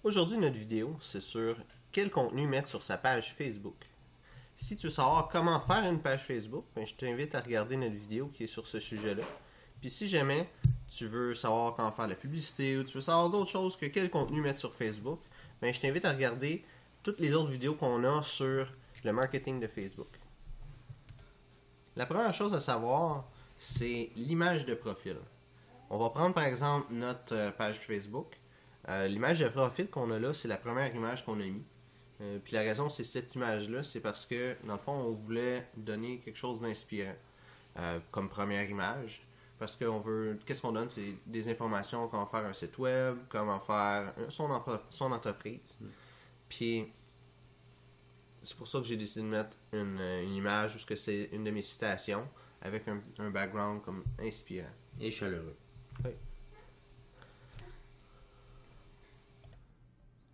Aujourd'hui, notre vidéo, c'est sur quel contenu mettre sur sa page Facebook. Si tu veux savoir comment faire une page Facebook, ben, je t'invite à regarder notre vidéo qui est sur ce sujet-là. Puis si jamais tu veux savoir comment faire la publicité ou tu veux savoir d'autres choses que quel contenu mettre sur Facebook, ben, je t'invite à regarder toutes les autres vidéos qu'on a sur le marketing de Facebook. La première chose à savoir, c'est l'image de profil. On va prendre par exemple notre page Facebook. L'image de profil qu'on a là, c'est la première image qu'on a mis. Puis la raison, c'est cette image-là, c'est parce que, dans le fond, on voulait donner quelque chose d'inspirant comme première image. Parce qu'on veut, qu'est-ce qu'on donne? C'est des informations, comment faire un site web, comment faire son entreprise. Puis, c'est pour ça que j'ai décidé de mettre une image où c'est une de mes citations avec un background comme inspirant. Et chaleureux. Oui.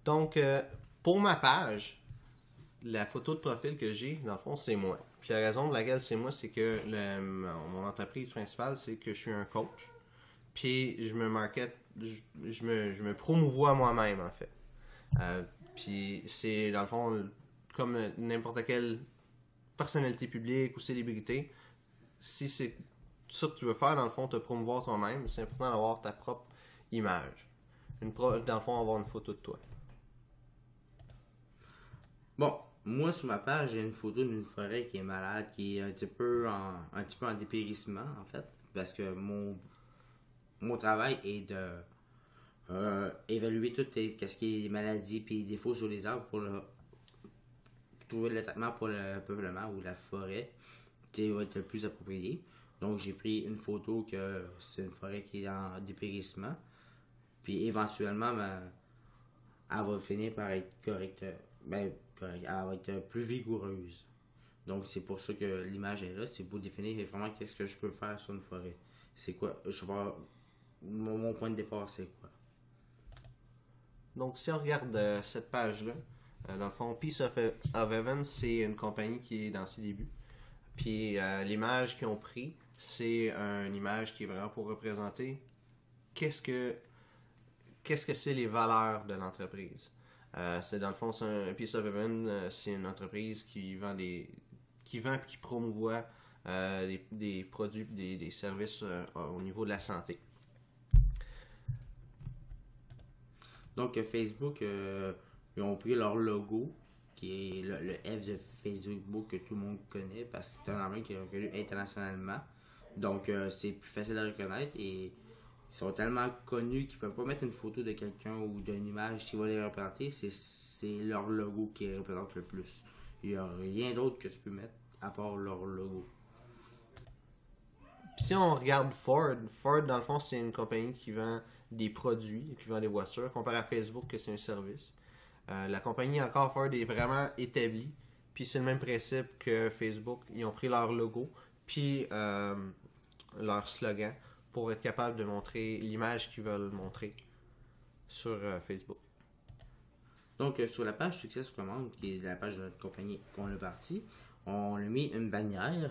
Donc, pour ma page, la photo de profil que j'ai, dans le fond, c'est moi. Puis la raison de laquelle c'est moi, c'est que mon entreprise principale, c'est que je suis un coach. Puis je me market, je me promouvois moi-même, en fait. Puis c'est, dans le fond, comme n'importe quelle personnalité publique ou célébrité, si c'est ça que tu veux faire, dans le fond, te promouvoir toi-même, c'est important d'avoir ta propre image. Dans le fond, avoir une photo de toi. Bon, moi sur ma page, j'ai une photo d'une forêt qui est malade, qui est un petit peu en dépérissement en fait, parce que mon travail est de évaluer tout ce qui est les maladies et les défauts sur les arbres pour trouver le traitement pour le peuplement ou la forêt qui va être le plus approprié. Donc j'ai pris une photo que c'est une forêt qui est en dépérissement, puis éventuellement elle va finir par être correcte. Elle va être plus vigoureuse. Donc c'est pour ça que l'image est là, c'est pour définir vraiment qu'est-ce que je peux faire sur une forêt. C'est quoi, mon point de départ c'est quoi. Donc si on regarde cette page-là, dans le fond, Peace of Heaven, c'est une compagnie qui est dans ses débuts. Puis l'image qu'ils ont pris, c'est une image qui est vraiment pour représenter qu'est-ce que c'est les valeurs de l'entreprise. C'est dans le fond, un Peace of Heaven, c'est une entreprise qui vend et qui promouvoit des produits, des services au niveau de la santé. Donc Facebook, ils ont pris leur logo, qui est le F de Facebook que tout le monde connaît, parce que c'est un emblème qui est reconnu internationalement. Donc c'est plus facile à reconnaître et ils sont tellement connus qu'ils ne peuvent pas mettre une photo de quelqu'un ou d'une image qui va les représenter. C'est leur logo qui les représente le plus. Il n'y a rien d'autre que tu peux mettre à part leur logo. Puis si on regarde Ford, dans le fond, c'est une compagnie qui vend des produits, qui vend des voitures, comparé à Facebook que c'est un service. La compagnie encore Ford est vraiment établie. Puis c'est le même principe que Facebook. Ils ont pris leur logo, puis leur slogan, pour être capable de montrer l'image qu'ils veulent montrer sur Facebook. Donc, sur la page Succès sur commande, qui est la page de notre compagnie qu'on a partie, on a mis une bannière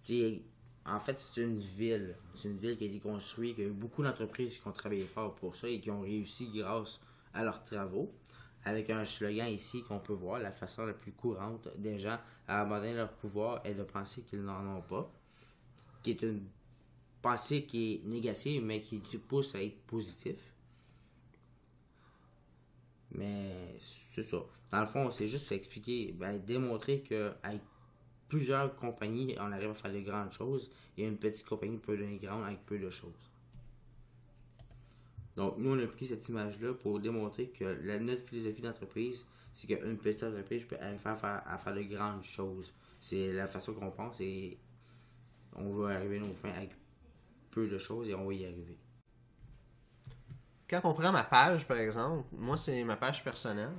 qui est, en fait, c'est une ville. C'est une ville qui a été construite, qui a eu beaucoup d'entreprises qui ont travaillé fort pour ça et qui ont réussi grâce à leurs travaux. Avec un slogan ici qu'on peut voir, la façon la plus courante des gens à abandonner leur pouvoir est de penser qu'ils n'en ont pas, qui est une pensée qui est négative, mais qui te pousse à être positif. Mais c'est ça. Dans le fond, c'est juste expliquer, démontrer qu'avec plusieurs compagnies, on arrive à faire de grandes choses, et une petite compagnie peut devenir grande avec peu de choses. Donc, nous, on a pris cette image-là pour démontrer que notre philosophie d'entreprise, c'est qu'une petite entreprise peut aller faire de grandes choses. C'est la façon qu'on pense et on va arriver à nos fins avec peu de choses et on va y arriver. Quand on prend ma page, par exemple, moi, c'est ma page personnelle.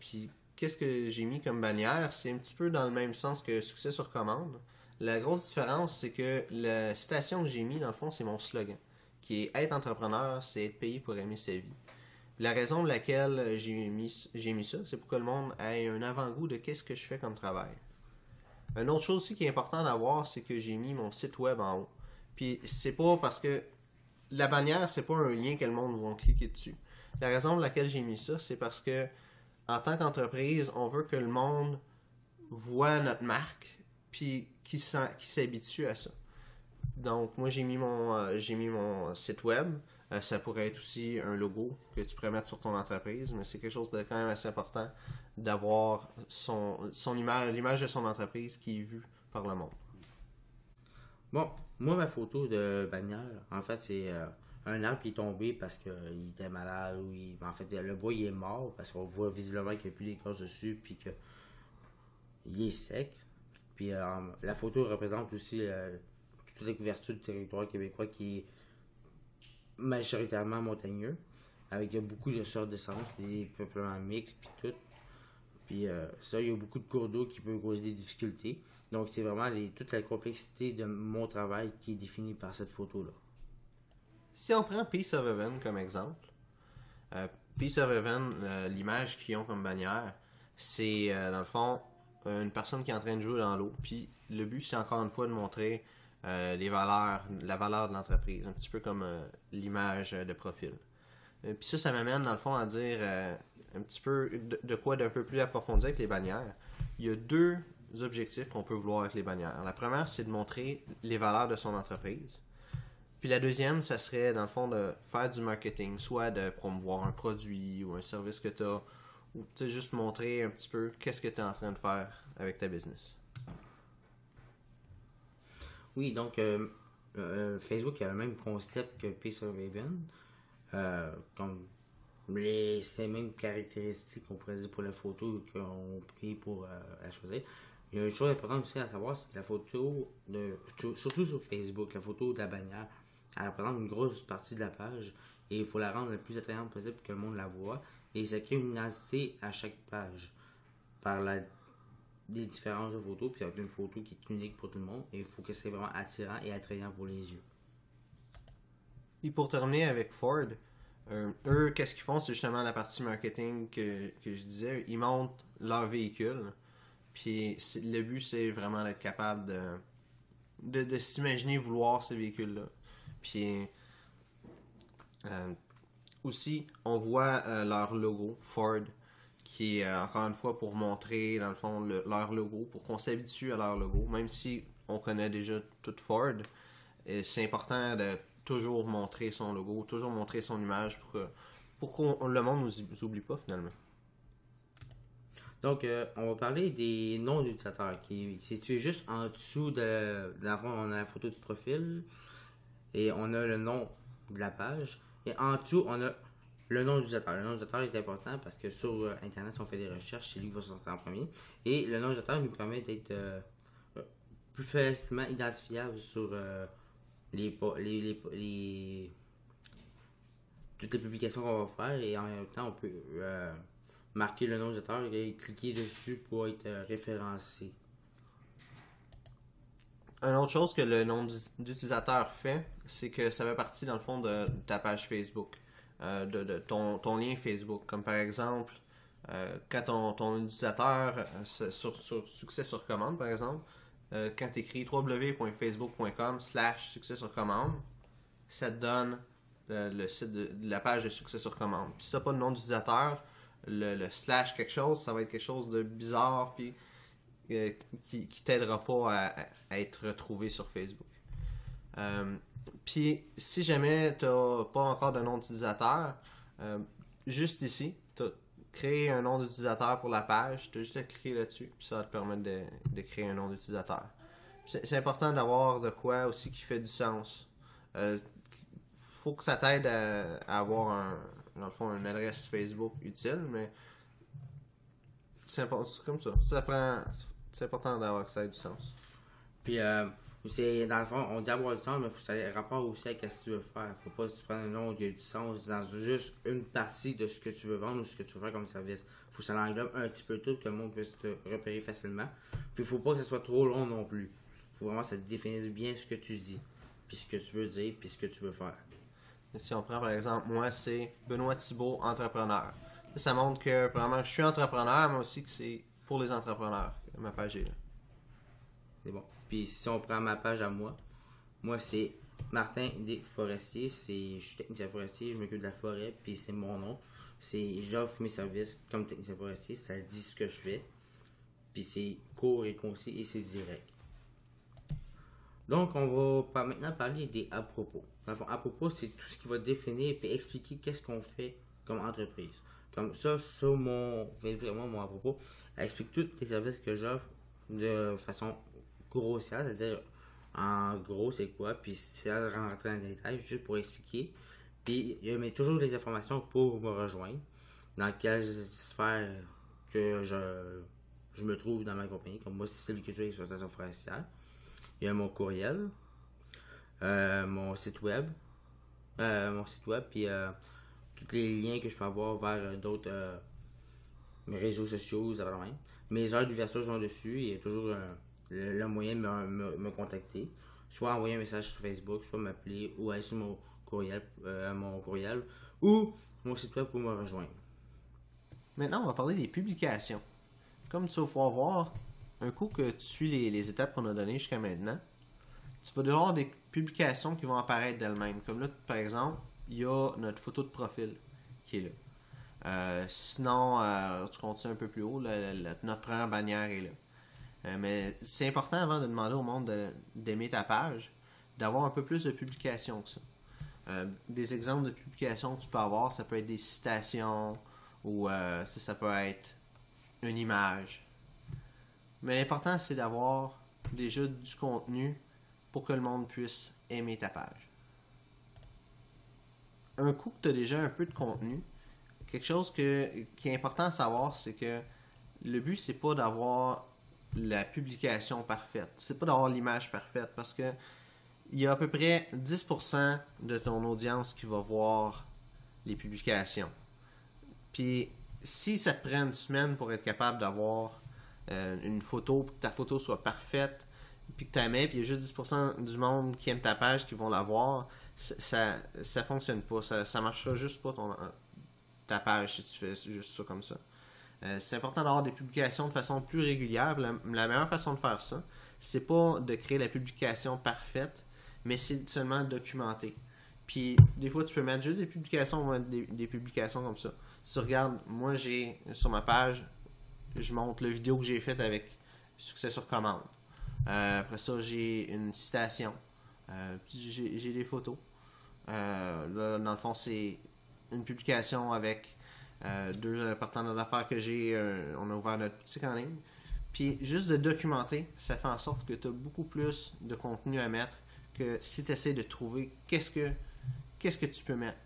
Puis, qu'est-ce que j'ai mis comme bannière? C'est un petit peu dans le même sens que Succès sur commande. La grosse différence, c'est que la citation que j'ai mis, dans le fond, c'est mon slogan, qui est « Être entrepreneur, c'est être payé pour aimer sa vie ». La raison de laquelle j'ai mis ça, c'est pour que le monde ait un avant-goût de qu'est-ce que je fais comme travail. Une autre chose aussi qui est importante à voir, c'est que j'ai mis mon site web en haut. Puis c'est pas parce que la bannière, c'est pas un lien que le monde va cliquer dessus. La raison pour laquelle j'ai mis ça, c'est parce que en tant qu'entreprise, on veut que le monde voit notre marque puis qui s'habitue à ça. Donc, moi, j'ai mis mon site web. Ça pourrait être aussi un logo que tu pourrais mettre sur ton entreprise, mais c'est quelque chose de quand même assez important d'avoir son image, l'image de son entreprise qui est vue par le monde. Bon, moi, ma photo de bannière, en fait, c'est un arbre qui est tombé parce qu'il était malade ou en fait, le bois il est mort parce qu'on voit visiblement qu'il n'y a plus d'écorce dessus puis qu'il est sec. Puis la photo représente aussi toute la couverture du territoire québécois qui est majoritairement montagneux, avec beaucoup de sortes d'essences, des peuplements mixtes, puis tout. Puis ça, il y a beaucoup de cours d'eau qui peuvent causer des difficultés. Donc, c'est vraiment toute la complexité de mon travail qui est définie par cette photo-là. Si on prend Peace of Heaven comme exemple, Peace of Heaven, l'image qu'ils ont comme bannière, c'est dans le fond une personne qui est en train de jouer dans l'eau. Puis le but, c'est encore une fois de montrer la valeur de l'entreprise, un petit peu comme l'image de profil. Puis ça m'amène dans le fond à dire un petit peu de quoi d'un peu plus approfondi avec les bannières. Il y a deux objectifs qu'on peut vouloir avec les bannières. La première, c'est de montrer les valeurs de son entreprise. Puis la deuxième, ça serait dans le fond de faire du marketing, soit de promouvoir un produit ou un service que tu as, ou juste montrer un petit peu qu'est-ce que tu es en train de faire avec ta business. Oui, donc Facebook a le même concept que Peace of Heaven. Comme c'est les mêmes caractéristiques qu'on pourrait dire pour la photo qu'on prie pour la choisir. Il y a une chose importante aussi à savoir, c'est que la photo, surtout sur Facebook, la photo de la bannière, elle représente une grosse partie de la page et il faut la rendre la plus attrayante possible pour que le monde la voit. Et ça crée une identité à chaque page par des différences de photos, puis avec une photo qui est unique pour tout le monde et il faut que c'est vraiment attirant et attrayant pour les yeux. Et pour terminer avec Ford, eux, qu'est-ce qu'ils font? C'est justement la partie marketing que je disais. Ils montent leur véhicule. Puis le but, c'est vraiment d'être capable de s'imaginer vouloir ce véhicule-là. Puis aussi, on voit leur logo, Ford, qui est encore une fois pour montrer, dans le fond, leur logo, pour qu'on s'habitue à leur logo. Même si on connaît déjà tout Ford, c'est important de toujours montrer son logo, toujours montrer son image pour que le monde nous oublie pas finalement. Donc, on va parler des noms d'utilisateurs qui est situé juste en dessous d'avant, on a la photo de profil et on a le nom de la page et en dessous, on a le nom d'utilisateur. Le nom d'utilisateur est important parce que sur Internet, si on fait des recherches, c'est lui qui va sortir en premier. Et le nom d'utilisateur nous permet d'être plus facilement identifiable sur toutes les publications qu'on va faire et en même temps, on peut marquer le nom d'utilisateur et cliquer dessus pour être référencé. Une autre chose que le nom d'utilisateur fait, c'est que ça fait partie dans le fond de ta page Facebook, de ton lien Facebook. Comme par exemple, quand ton utilisateur sur succès sur commande par exemple, quand tu écris www.facebook.com/succès sur commande, ça te donne le site de la page de succès sur commande. Puis si tu n'as pas de nom d'utilisateur, le slash quelque chose, ça va être quelque chose de bizarre puis qui t'aidera pas à être retrouvé sur Facebook. Puis si jamais tu n'as pas encore de nom d'utilisateur, juste ici, tu as créé un nom d'utilisateur pour la page, tu as juste à cliquer là-dessus, puis ça va te permettre de créer un nom d'utilisateur. C'est important d'avoir de quoi aussi qui fait du sens. Faut que ça t'aide à avoir dans le fond, une adresse Facebook utile, mais c'est comme ça. C'est important d'avoir que ça ait du sens. Puis, c'est dans le fond, on dit avoir du sens, mais il faut que ça ait rapport aussi à ce que tu veux faire. Faut pas que tu prennes un nom qui a du sens dans juste une partie de ce que tu veux vendre ou ce que tu veux faire comme service. Faut que ça l'englobe un petit peu tout, que le monde puisse te repérer facilement. Puis, il faut pas que ce soit trop long non plus. Faut vraiment que ça te définisse bien ce que tu dis, puis ce que tu veux dire, puis ce que tu veux faire. Si on prend par exemple, moi c'est Benoît Thibault, entrepreneur. Ça montre que vraiment je suis entrepreneur, mais aussi que c'est pour les entrepreneurs que ma page est là. C'est bon. Puis si on prend ma page à moi c'est Martin des Forestiers, je suis technicien forestier, je m'occupe de la forêt, puis c'est mon nom. J'offre mes services comme technicien forestier, ça dit ce que je fais, puis c'est court et concis et c'est direct. Donc, on va maintenant parler des à propos. Dans le fond, à propos, c'est tout ce qui va définir et expliquer qu'est-ce qu'on fait comme entreprise. Comme ça, sur mon à propos, elle explique tous les services que j'offre de façon grossière, c'est-à-dire en gros c'est quoi, puis c'est à rentrer dans les détails juste pour expliquer. Puis il met toujours les informations pour me rejoindre, dans quelle sphère que je me trouve dans ma compagnie, comme moi c'est sylviculture et exploitation forestière. Il y a mon courriel, mon site web, puis tous les liens que je peux avoir vers d'autres mes réseaux sociaux, ça va même. Mes heures d'ouverture sont dessus, il y a toujours le moyen de me contacter. Soit envoyer un message sur Facebook, soit m'appeler ou aller sur mon courriel, ou mon site web pour me rejoindre. Maintenant, on va parler des publications. Comme tu vas pouvoir voir, un coup que tu suis les étapes qu'on a données jusqu'à maintenant, tu vas devoir avoir des publications qui vont apparaître d'elles-mêmes. Comme là, par exemple, il y a notre photo de profil qui est là. Sinon, tu continues un peu plus haut, notre première bannière est là. Mais c'est important avant de demander au monde d'aimer ta page, d'avoir un peu plus de publications que ça. Des exemples de publications que tu peux avoir, ça peut être des citations ou ça peut être une image. Mais l'important, c'est d'avoir déjà du contenu pour que le monde puisse aimer ta page. Un coup que tu as déjà un peu de contenu, quelque chose qui est important à savoir, c'est que le but, c'est pas d'avoir la publication parfaite. C'est pas d'avoir l'image parfaite parce que il y a à peu près 10% de ton audience qui va voir les publications. Puis, si ça te prend une semaine pour être capable d'avoir une photo, pour que ta photo soit parfaite, puis que tu aimais, puis il y a juste 10% du monde qui aime ta page qui vont la voir, ça fonctionne pas. Ça marchera juste pas ta page si tu fais juste ça comme ça. C'est important d'avoir des publications de façon plus régulière. La meilleure façon de faire ça, c'est pas de créer la publication parfaite, mais c'est seulement documenter. Puis des fois, tu peux mettre juste des publications, des publications comme ça. Si tu regardes, moi j'ai sur ma page, je montre la vidéo que j'ai faite avec succès sur commande. Après ça, j'ai une citation. J'ai des photos. Là, dans le fond, c'est une publication avec deux partenaires d'affaires que j'ai. On a ouvert notre boutique en ligne. Puis juste de documenter, ça fait en sorte que tu as beaucoup plus de contenu à mettre que si tu essaies de trouver qu'est-ce que tu peux mettre.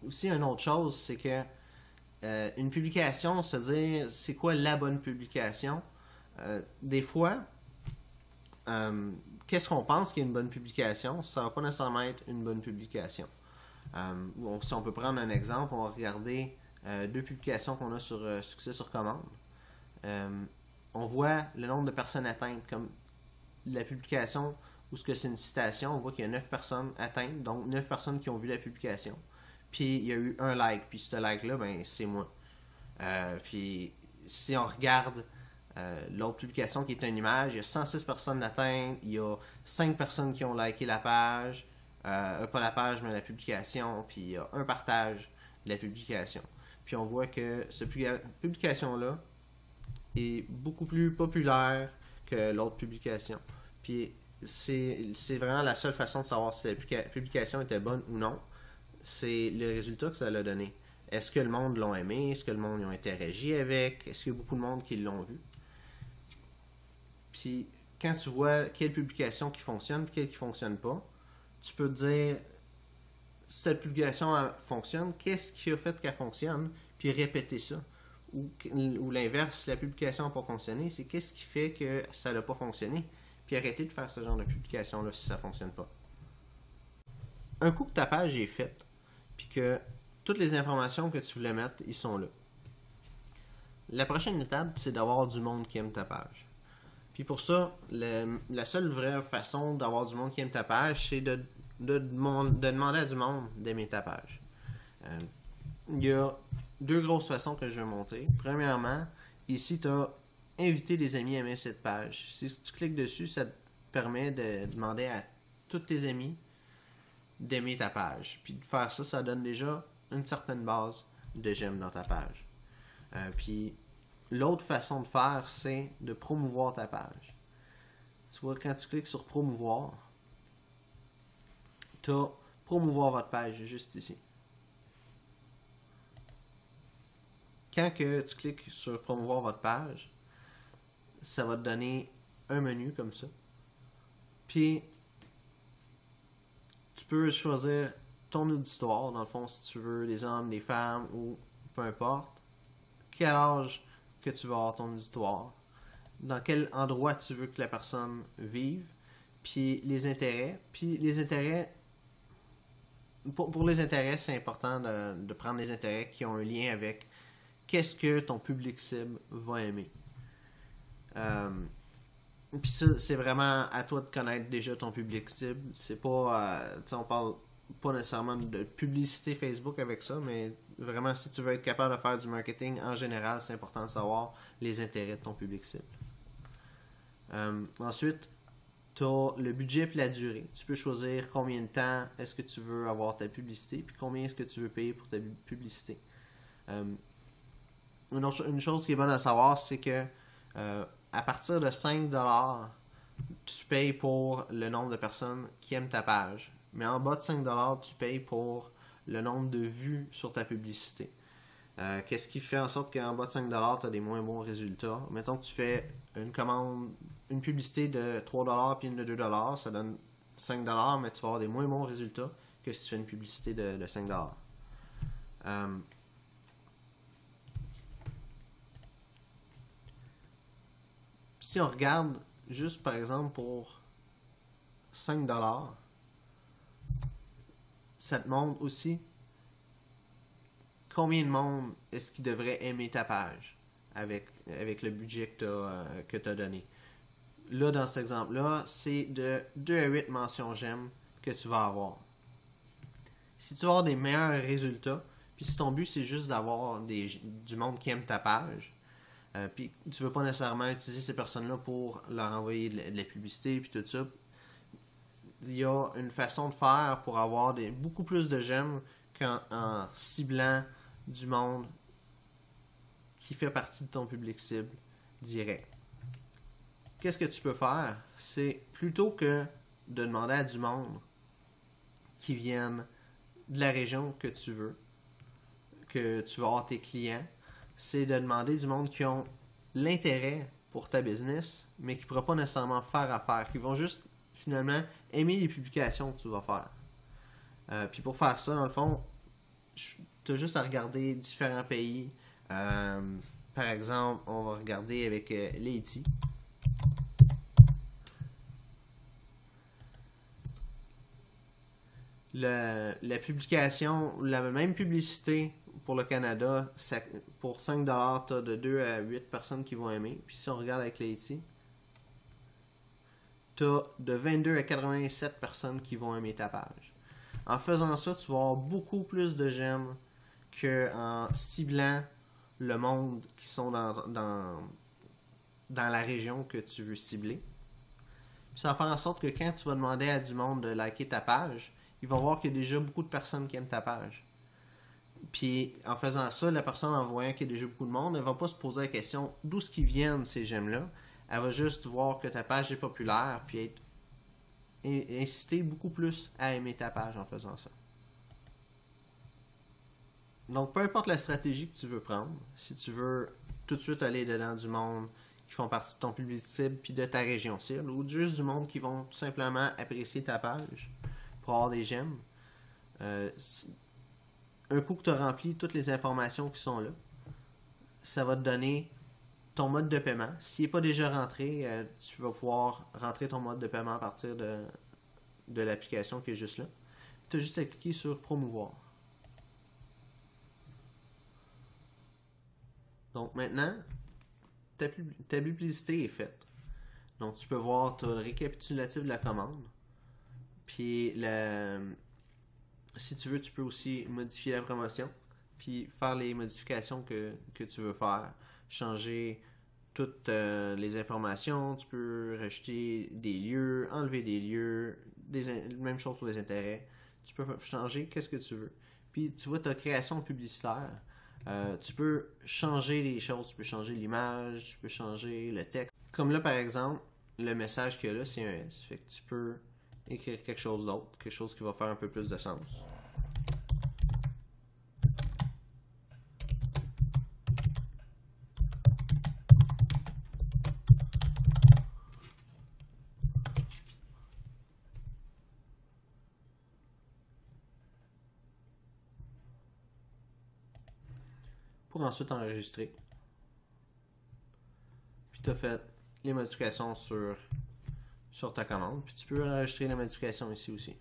Aussi, une autre chose, c'est que une publication, se dire c'est quoi la bonne publication. Des fois, qu'est-ce qu'on pense qui est une bonne publication, ça va pas nécessairement être une bonne publication. Si on peut prendre un exemple, on va regarder deux publications qu'on a sur Succès sur commande. On voit le nombre de personnes atteintes, comme la publication où c'est une citation, on voit qu'il y a 9 personnes atteintes, donc 9 personnes qui ont vu la publication. Puis il y a eu un like, puis ce like-là, ben c'est moi. Puis si on regarde l'autre publication qui est une image, il y a 106 personnes atteintes, il y a 5 personnes qui ont liké la page, pas la page mais la publication, puis il y a un partage de la publication. Puis on voit que cette publication-là est beaucoup plus populaire que l'autre publication. Puis c'est vraiment la seule façon de savoir si la publication était bonne ou non. C'est le résultat que ça a donné. Est-ce que le monde l'a aimé? Est-ce que le monde y a interagi avec? Est-ce qu'il y a beaucoup de monde qui l'ont vu? Puis, quand tu vois quelle publication qui fonctionne et quelle qui ne fonctionne pas, tu peux te dire, si cette publication fonctionne, qu'est-ce qui a fait qu'elle fonctionne? Puis répéter ça. Ou l'inverse, si la publication n'a pas fonctionné, c'est qu'est-ce qui fait que ça n'a pas fonctionné? Puis arrêter de faire ce genre de publication-là si ça ne fonctionne pas. Un coup que ta page est faite, puis que toutes les informations que tu voulais mettre, ils sont là. La prochaine étape, c'est d'avoir du monde qui aime ta page. Puis pour ça, la seule vraie façon d'avoir du monde qui aime ta page, c'est de demander à du monde d'aimer ta page. Il y a deux grosses façons que je vais montrer. Premièrement, ici, tu as invité des amis à aimer cette page. Si tu cliques dessus, ça te permet de demander à tous tes amis d'aimer ta page. Puis de faire ça, ça donne déjà une certaine base de j'aime dans ta page. Puis l'autre façon de faire, c'est de promouvoir ta page. Tu vois, quand tu cliques sur promouvoir, tu as promouvoir votre page juste ici. Quand que tu cliques sur promouvoir votre page, ça va te donner un menu comme ça. Puis, tu peux choisir ton auditoire, dans le fond, si tu veux, des hommes, des femmes, ou peu importe. Quel âge que tu veux avoir ton auditoire. Dans quel endroit tu veux que la personne vive. Puis les intérêts. Puis les intérêts... Pour les intérêts, c'est important de prendre les intérêts qui ont un lien avec qu'est-ce que ton public cible va aimer. Puis ça, c'est vraiment à toi de connaître déjà ton public cible. C'est pas... on parle pas nécessairement de publicité Facebook avec ça, mais vraiment, si tu veux être capable de faire du marketing en général, c'est important de savoir les intérêts de ton public cible. Ensuite, tu as le budget et la durée. Tu peux choisir combien de temps est-ce que tu veux avoir ta publicité, puis combien est-ce que tu veux payer pour ta publicité. Une chose qui est bonne à savoir, c'est que à partir de 5$, tu payes pour le nombre de personnes qui aiment ta page. Mais en bas de 5$, tu payes pour le nombre de vues sur ta publicité. Qu'est-ce qui fait en sorte qu'en bas de 5$, tu as des moins bons résultats? Mettons que tu fais une publicité de 3$ puis une de 2$, ça donne 5$, mais tu vas avoir des moins bons résultats que si tu fais une publicité de 5$. Si on regarde juste par exemple pour 5$, ça te montre aussi combien de monde est-ce qui devrait aimer ta page avec le budget que tu as donné. Là, dans cet exemple-là, c'est de 2 à 8 mentions j'aime que tu vas avoir. Si tu vas avoir des meilleurs résultats, puis si ton but c'est juste d'avoir du monde qui aime ta page, puis tu veux pas nécessairement utiliser ces personnes-là pour leur envoyer de la publicité puis tout ça, il y a une façon de faire pour avoir beaucoup plus de j'aime qu'en ciblant du monde qui fait partie de ton public cible direct. Qu'est-ce que tu peux faire? C'est plutôt que de demander à du monde qui viennent de la région que tu veux avoir tes clients, c'est de demander du monde qui ont l'intérêt pour ta business, mais qui ne pourra pas nécessairement faire affaire, qui vont juste finalement aimer les publications que tu vas faire. Puis pour faire ça, dans le fond, tu as juste à regarder différents pays. Par exemple, on va regarder avec l'Haïti. La publication, la même publicité pour le Canada, pour 5$, tu as de 2 à 8 personnes qui vont aimer. Puis si on regarde avec l'Haïti, tu as de 22 à 87 personnes qui vont aimer ta page. En faisant ça, tu vas avoir beaucoup plus de j'aime qu'en ciblant le monde qui sont dans la région que tu veux cibler. Puis ça va faire en sorte que quand tu vas demander à du monde de liker ta page, il va voir qu'il y a déjà beaucoup de personnes qui aiment ta page. Puis en faisant ça, la personne en voyant qu'il y a déjà beaucoup de monde, elle va pas se poser la question d'où est-ce qu'ils viennent ces j'aime-là. Elle va juste voir que ta page est populaire, puis être inciter beaucoup plus à aimer ta page en faisant ça. Donc, peu importe la stratégie que tu veux prendre, si tu veux tout de suite aller dedans du monde qui font partie de ton public cible puis de ta région cible, ou juste du monde qui vont tout simplement apprécier ta page pour avoir des j'aime, un coup que tu as rempli toutes les informations qui sont là, ça va te donner ton mode de paiement. S'il n'est pas déjà rentré, tu vas pouvoir rentrer ton mode de paiement à partir de l'application qui est juste là. Tu as juste à cliquer sur promouvoir. Donc maintenant, ta publicité est faite. Donc tu peux voir, tu as le récapitulatif de la commande. Puis si tu veux, tu peux aussi modifier la promotion. Puis faire les modifications que tu veux faire. Changer toutes les informations. Tu peux rajouter des lieux, enlever des lieux, Même chose pour les intérêts. Tu peux changer qu'est-ce que tu veux. Puis tu vois ta création publicitaire. Tu peux changer les choses. Tu peux changer l'image. Tu peux changer le texte. Comme là, par exemple, le message qu'il y a là, c'est un S. Fait que tu peux écrire quelque chose d'autre. Quelque chose qui va faire un peu plus de sens. Pour ensuite enregistrer. Puis tu as fait les modifications sur ta commande. Puis tu peux enregistrer les modifications ici aussi.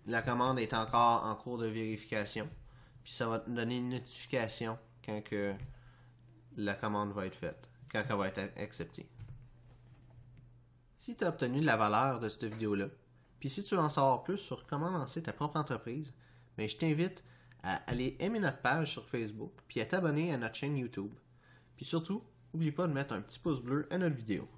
La commande est encore en cours de vérification. Puis ça va te donner une notification quand que la commande va être faite, quand elle va être acceptée. Si tu as obtenu de la valeur de cette vidéo-là, puis si tu veux en savoir plus sur comment lancer ta propre entreprise, bien, je t'invite à aller aimer notre page sur Facebook, puis à t'abonner à notre chaîne YouTube. Puis surtout, n'oublie pas de mettre un petit pouce bleu à notre vidéo.